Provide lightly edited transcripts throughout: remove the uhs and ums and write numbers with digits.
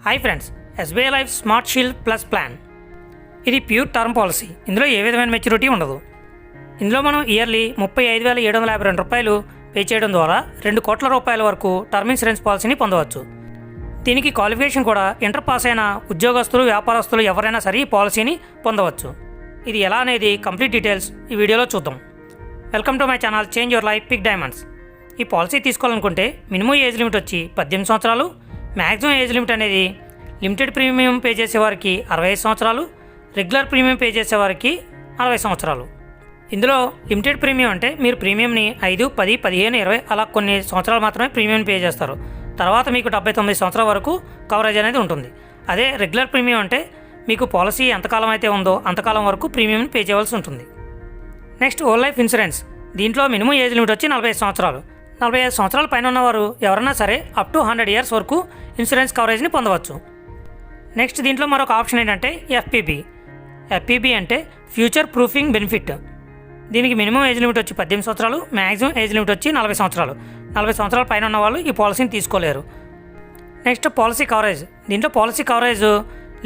Hi friends, SBI life smart shield plus plan. ఇది pure term policy. ఇందులో ఏ విధమైన maturity ఉండదు. ఇందులో మనం ఇయర్లీ 35,752 రూపాయలు పే చేయడం ద్వారా 2 కోట్ల రూపాయల వరకు టర్మ్ ఇన్సూరెన్స్ పాలసీని పొందవచ్చు. దీనికి క్వాలిఫికేషన్ కూడా ఇంటర్ పాస్ అయిన ఉద్యోగస్తులు, వ్యాపారస్తులు ఎవరైనా సరే ఈ పాలసీని పొందవచ్చు. ఇది ఎలా అనేది కంప్లీట్ డీటెయిల్స్ ఈ వీడియోలో చూద్దాం. Welcome to my channel change your life pick diamonds. ఈ పాలసీ తీసుకోవాలనుకుంటే మినిమం ఏజ్ లిమిట్ వచ్చి 18 సంవత్సరాలు, మ్యాక్సిమం ఏజ్ లిమిట్ అనేది లిమిటెడ్ ప్రీమియం పే చేసేవారికి 65 సంవత్సరాలు, రెగ్యులర్ ప్రీమియం పే చేసేవారికి 60 సంవత్సరాలు. ఇందులో లిమిటెడ్ ప్రీమియం అంటే మీరు ప్రీమియంని 5, 10, 15, 20 అలా కొన్ని సంవత్సరాలు మాత్రమే ప్రీమియం పే చేస్తారు. తర్వాత మీకు 79 సంవత్సరాల వరకు కవరేజ్ అనేది ఉంటుంది. అదే రెగ్యులర్ ప్రీమియం అంటే మీకు పాలసీ ఎంతకాలం అయితే ఉందో అంతకాలం వరకు ప్రీమియం పే చేయవలసి ఉంటుంది. Next whole life insurance. దీంట్లో మినిమం ఏజ్ లిమిట్ వచ్చి 45 సంవత్సరాలు. 45 సంవత్సరాల పైన ఉన్నవారు ఎవరైనా సరే అప్ టు 100 ఇయర్స్ వరకు ఇన్సూరెన్స్ కవరేజ్ని పొందవచ్చు. నెక్స్ట్ దీంట్లో మరొక ఆప్షన్ ఏంటంటే ఎఫ్పిబి అంటే ఫ్యూచర్ ప్రూఫింగ్ బెనిఫిట్. దీనికి మినిమం ఏజ్ లిమిట్ వచ్చి 18 సంవత్సరాలు, మ్యాక్సిమం ఏజ్ లిమిట్ వచ్చి 40 సంవత్సరాలు. 40 సంవత్సరాల పైన ఉన్న వాళ్ళు ఈ పాలసీని తీసుకోలేరు. Next policy coverage. దీంట్లో పాలసీ కవరేజ్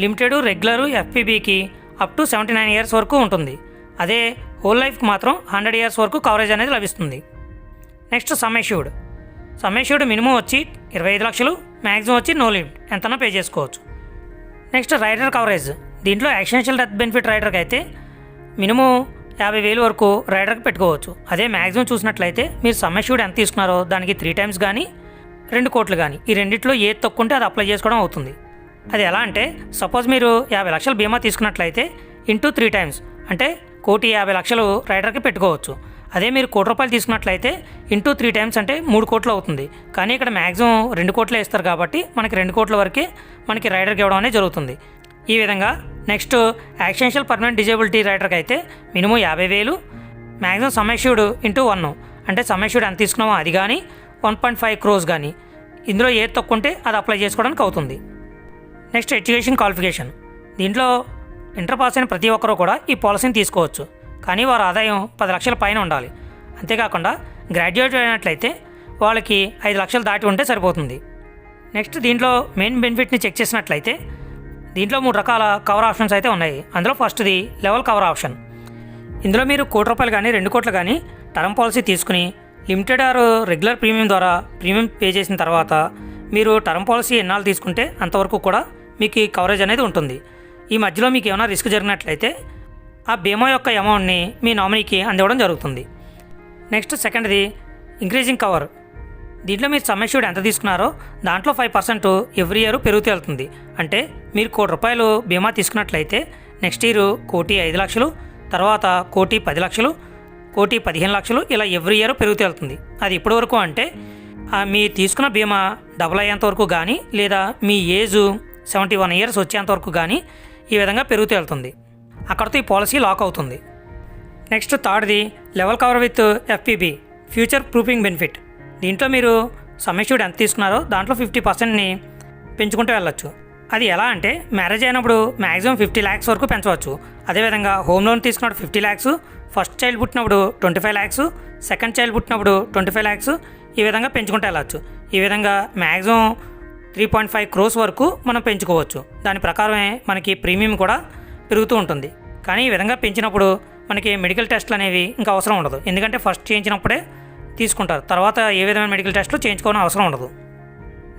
లిమిటెడ్, రెగ్యులర్, ఎఫ్పిబికి అప్ టు 79 ఇయర్స్ వరకు ఉంటుంది. అదే హోల్ లైఫ్కి మాత్రం 100 ఇయర్స్ వరకు కవరేజ్ అనేది లభిస్తుంది. నెక్స్ట్ సమ్ ఎష్యూర్డ్ మినిమం వచ్చి 25 లక్షలు, మ్యాక్సిమం వచ్చి నో లిమిట్, ఎంతనా పే చేసుకోవచ్చు. Next rider coverage. దీంట్లో యాక్సిడెంషియల్ డెత్ బెనిఫిట్ రైడర్కి అయితే మినిమం 50,000 వరకు రైడర్కి పెట్టుకోవచ్చు. అదే మ్యాక్సిమం చూసినట్లయితే మీరు సమ్ ఎష్యూర్డ్ ఎంత తీసుకున్నారో దానికి 3 times కానీ 2 కోట్లు కానీ ఈ రెండిట్లో ఏది తక్కువ అది అప్లై చేసుకోవడం అవుతుంది. అది ఎలా అంటే సపోజ్ మీరు 50 లక్షల బీమా తీసుకున్నట్లయితే ఇంటూ 3 times అంటే 1,50,00,000 రైడర్కి పెట్టుకోవచ్చు. అదే మీరు 1 కోటి రూపాయలు తీసుకున్నట్లయితే ఇంటూ 3 times అంటే 3 కోట్లు అవుతుంది. కానీ ఇక్కడ మ్యాక్సిమం 2 కోట్లే ఇస్తారు కాబట్టి మనకి 2 కోట్ల వరకే మనకి రైడర్కి ఇవ్వడం అనేది జరుగుతుంది. ఈ విధంగా నెక్స్ట్ యాక్సిడెంషియల్ పర్మనెంట్ డిజేబిలిటీ రైడర్కి అయితే minimum 50,000, maximum some assured into 1 అంటే సమ్ ఎష్యూర్డ్ ఎంత తీసుకున్నామో అది కానీ 1.5 crores కానీ ఇందులో ఏది తక్కువ ఉంటే అది అప్లై చేసుకోవడానికి అవుతుంది. Next education qualification. దీంట్లో ఇంటర్ పాస్ అయిన ప్రతి ఒక్కరూ కూడా ఈ పాలసీని తీసుకోవచ్చు. కానీ వారి ఆదాయం 10 లక్షల పైన ఉండాలి. అంతేకాకుండా గ్రాడ్యుయేట్ అయినట్లయితే వాళ్ళకి 5 లక్షలు దాటి ఉంటే సరిపోతుంది. నెక్స్ట్ దీంట్లో మెయిన్ బెనిఫిట్ని చెక్ చేసినట్లయితే దీంట్లో 3 రకాల కవర్ ఆప్షన్స్ అయితే ఉన్నాయి. అందులో ఫస్ట్ది లెవెల్ కవర్ ఆప్షన్. ఇందులో మీరు 1 కోటి రూపాయలు కానీ 2 కోట్లు కానీ టర్మ్ పాలసీ తీసుకుని లిమిటెడ్ ఆర్ రెగ్యులర్ ప్రీమియం ద్వారా ప్రీమియం పే చేసిన తర్వాత మీరు టర్మ్ పాలసీ ఎన్నాళ్ళు తీసుకుంటే అంతవరకు కూడా మీకు ఈ కవరేజ్ అనేది ఉంటుంది. ఈ మధ్యలో మీకు ఏమైనా రిస్క్ జరిగినట్లయితే ఆ బీమా యొక్క అమౌంట్ని మీ నామినీకి అందివ్వడం జరుగుతుంది. నెక్స్ట్ సెకండ్ది ఇంక్రీజింగ్ కవర్. దీంట్లో మీరు సమ్ ఎష్యూర్డ్ ఎంత తీసుకున్నారో దాంట్లో 5% ఎవ్రీ ఇయర్ పెరుగుతూ వెళ్తుంది. అంటే మీరు 1 కోటి రూపాయలు బీమా తీసుకున్నట్లయితే నెక్స్ట్ ఇయర్ 1,05,00,000, తర్వాత 1,10,00,000, 1,15,00,000 ఇలా ఎవ్రీ ఇయర్ పెరుగుతూ వెళ్తుంది. అది ఇప్పటి వరకు అంటే మీరు తీసుకున్న బీమా డబుల్ అయ్యేంత వరకు కానీ లేదా మీ ఏజ్ 71 years వచ్చేంత వరకు కానీ ఈ విధంగా పెరుగుతూ వెళ్తుంది. అక్కడితో ఈ పాలసీ లాక్ అవుతుంది. నెక్స్ట్ థర్డ్ది level cover with FPB future proofing benefit. దీంట్లో మీరు సమ్ ఎష్యూర్డ్ ఎంత తీసుకున్నారో దాంట్లో 50%ని పెంచుకుంటూ వెళ్ళొచ్చు. అది ఎలా అంటే మ్యారేజ్ అయినప్పుడు మ్యాక్సిమం 50 lakhs వరకు పెంచవచ్చు. అదేవిధంగా హోమ్ లోన్ తీసుకున్నప్పుడు 50 lakhs, ఫస్ట్ చైల్డ్ పుట్టినప్పుడు 25 lakhs, సెకండ్ చైల్డ్ పుట్టినప్పుడు 25 lakhs ఈ విధంగా పెంచుకుంటూ వెళ్ళచ్చు. ఈ విధంగా మ్యాక్సిమం 3.5 crores వరకు మనం పెంచుకోవచ్చు. దాని ప్రకారమే మనకి ప్రీమియం కూడా పెరుగుతూ ఉంటుంది. కానీ ఈ విధంగా పెంచినప్పుడు మనకి మెడికల్ టెస్ట్లు అనేవి ఇంకా అవసరం ఉండదు. ఎందుకంటే ఫస్ట్ చేయించినప్పుడే తీసుకుంటారు, తర్వాత ఏ విధమైన మెడికల్ టెస్ట్లు చేయించుకోవడం అవసరం ఉండదు.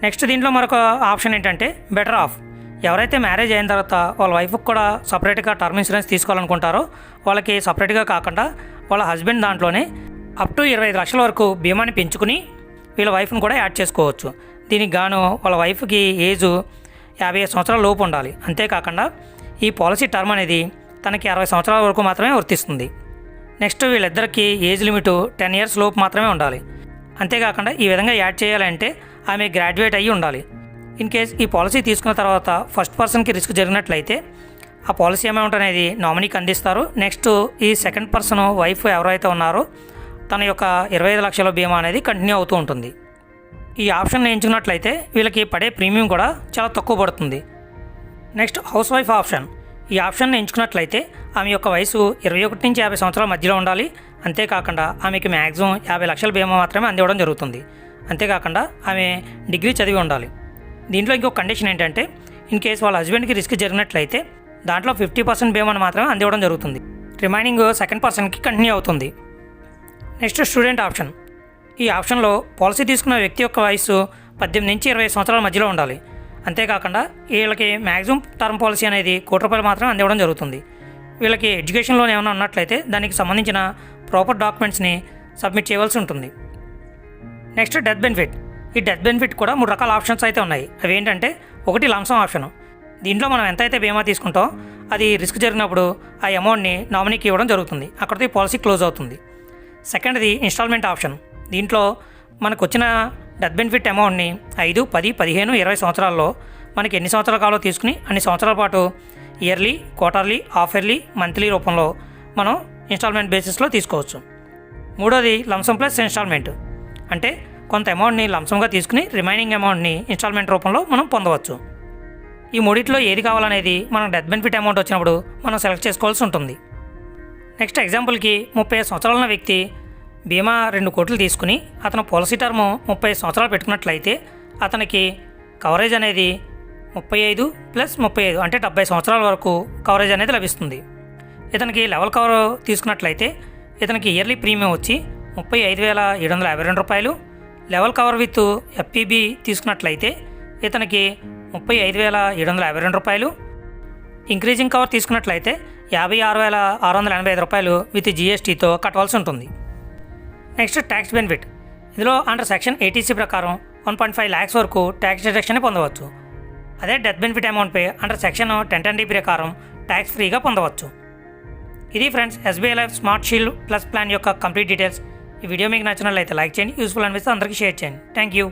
నెక్స్ట్ దీంట్లో మరొక ఆప్షన్ ఏంటంటే బెటర్ ఆఫ్. ఎవరైతే మ్యారేజ్ అయిన తర్వాత వాళ్ళ వైఫ్కి కూడా సపరేట్గా టర్మ్ ఇన్సూరెన్స్ తీసుకోవాలనుకుంటారో వాళ్ళకి సపరేట్గా కాకుండా వాళ్ళ హస్బెండ్ దాంట్లోనే అప్ టు 25 లక్షల వరకు బీమాని పెంచుకుని వీళ్ళ వైఫ్ని కూడా యాడ్ చేసుకోవచ్చు. దీనికి గాను వాళ్ళ వైఫ్కి ఏజ్ 55 సంవత్సరాల లోపు ఉండాలి. అంతేకాకుండా ఈ పాలసీ టర్మ్ అనేది తనకి 60 సంవత్సరాల వరకు మాత్రమే వర్తిస్తుంది. నెక్స్ట్ వీళ్ళిద్దరికి ఏజ్ లిమిట్ 10 years లోపు మాత్రమే ఉండాలి. అంతేకాకుండా ఈ విధంగా యాడ్ చేయాలంటే ఆమె గ్రాడ్యుయేట్ అయ్యి ఉండాలి. ఇన్ కేస్ ఈ పాలసీ తీసుకున్న తర్వాత ఫస్ట్ పర్సన్కి రిస్క్ జరిగినట్లయితే ఆ పాలసీ అమౌంట్ అనేది నామినీకి అందిస్తారు. నెక్స్ట్ ఈ సెకండ్ పర్సన్ వైఫ్ ఎవరైతే ఉన్నారో తన యొక్క 25 లక్షల బీమా అనేది కంటిన్యూ అవుతూ ఉంటుంది. ఈ ఆప్షన్ ఎంచుకున్నట్లయితే వీళ్ళకి పడే ప్రీమియం కూడా చాలా తక్కువ పడుతుంది. Next house wife option. ఈ ఆప్షన్ ఎంచుకున్నట్లయితే ఆమె యొక్క వయసు 21 నుంచి 50 సంవత్సరాల మధ్యలో ఉండాలి. అంతేకాకుండా ఆమెకి మ్యాక్సిమం 50 లక్షల బీమా మాత్రమే అందివ్వడం జరుగుతుంది. అంతేకాకుండా ఆమె డిగ్రీ చదివి ఉండాలి. దీంట్లో ఇంకొక కండిషన్ ఏంటంటే ఇన్ కేసు వాళ్ళ హస్బెండ్కి రిస్క్ జరిగినట్లయితే దాంట్లో 50% బీమాను మాత్రమే అందివ్వడం జరుగుతుంది. రిమైనింగ్ సెకండ్ పర్సన్కి కంటిన్యూ అవుతుంది. Next student option. ఈ ఆప్షన్లో పాలసీ తీసుకున్న వ్యక్తి యొక్క వయసు 18 నుంచి 20 సంవత్సరాల మధ్యలో ఉండాలి. అంతేకాకుండా వీళ్ళకి మ్యాక్సిమం టర్మ్ పాలసీ అనేది ₹1,00,00,000 మాత్రమే అందివ్వడం జరుగుతుంది. వీళ్ళకి ఎడ్యుకేషన్ లోన్ ఏమైనా ఉన్నట్లయితే దానికి సంబంధించిన ప్రాపర్ డాక్యుమెంట్స్ని సబ్మిట్ చేయవలసి ఉంటుంది. Next death benefit. ఈ డెత్ బెనిఫిట్ కూడా 3 రకాల ఆప్షన్స్ అయితే ఉన్నాయి. అవి ఏంటంటే, ఒకటి లంసమ్ ఆప్షన్. దీంట్లో మనం ఎంతైతే బీమా తీసుకుంటామో అది రిస్క్ జరిగినప్పుడు ఆ అమౌంట్ని నామినీకి ఇవ్వడం జరుగుతుంది. అక్కడితో ఈ పాలసీ క్లోజ్ అవుతుంది. సెకండ్ది ఇన్స్టాల్మెంట్ ఆప్షన్. దీంట్లో మనకు వచ్చిన డెత్ బెనిఫిట్ అమౌంట్ని 5, 10, 15, 20 సంవత్సరాల్లో మనకి ఎన్ని సంవత్సరాలు కావాలో తీసుకుని అన్ని సంవత్సరాల పాటు yearly, quarterly, half yearly, monthly రూపంలో మనం ఇన్స్టాల్మెంట్ బేసిస్లో తీసుకోవచ్చు. మూడోది లంసమ్ ప్లస్ ఇన్స్టాల్మెంట్. అంటే కొంత అమౌంట్ని లంసమ్గా తీసుకుని రిమైనింగ్ అమౌంట్ని ఇన్స్టాల్మెంట్ రూపంలో మనం పొందవచ్చు. ఈ మూడిట్లో ఏది కావాలనేది మనం డెత్ బెనిఫిట్ అమౌంట్ వచ్చినప్పుడు మనం సెలెక్ట్ చేసుకోవాల్సి ఉంటుంది. నెక్స్ట్ ఎగ్జాంపుల్కి 35 సంవత్సరాల ఉన్న వ్యక్తి బీమా 2 కోట్లు తీసుకుని అతను పాలసీ టర్మ్ 35 సంవత్సరాలు పెట్టుకున్నట్లయితే అతనికి కవరేజ్ అనేది 35 + 35 అంటే 70 సంవత్సరాల వరకు కవరేజ్ అనేది లభిస్తుంది. ఇతనికి లెవెల్ కవర్ తీసుకున్నట్లయితే ఇతనికి ఇయర్లీ ప్రీమియం వచ్చి ₹35,752. లెవెల్ కవర్ విత్ ఎఫ్పిబి తీసుకున్నట్లయితే ఇతనికి ₹35,752. ఇంక్రీజింగ్ కవర్ తీసుకున్నట్లయితే ₹56,685 విత్ జిఎస్టీతో కట్టవలసి ఉంటుంది. Next tax benefit. ఇందులో అండర్ సెక్షన్ 80C ప్రకారం 1.5 lakhs వరకు ట్యాక్స్ డిడక్షన్ పొందవచ్చు. అదే డెత్ బెనిఫిట్ అమౌంట్పై అండర్ సెక్షన్ 1010D ప్రకారం ట్యాక్స్ ఫ్రీగా పొందవచ్చు. ఇది friends SBI life smart shield plus plan యొక్క కంప్లీట్ డీటెయిల్స్. ఈ వీడియో మీకు నచ్చినట్లయితే లైక్ చేయండి, యూస్ఫుల్ అనిపిస్తే అందరికీ షేర్ చేయండి. Thank you.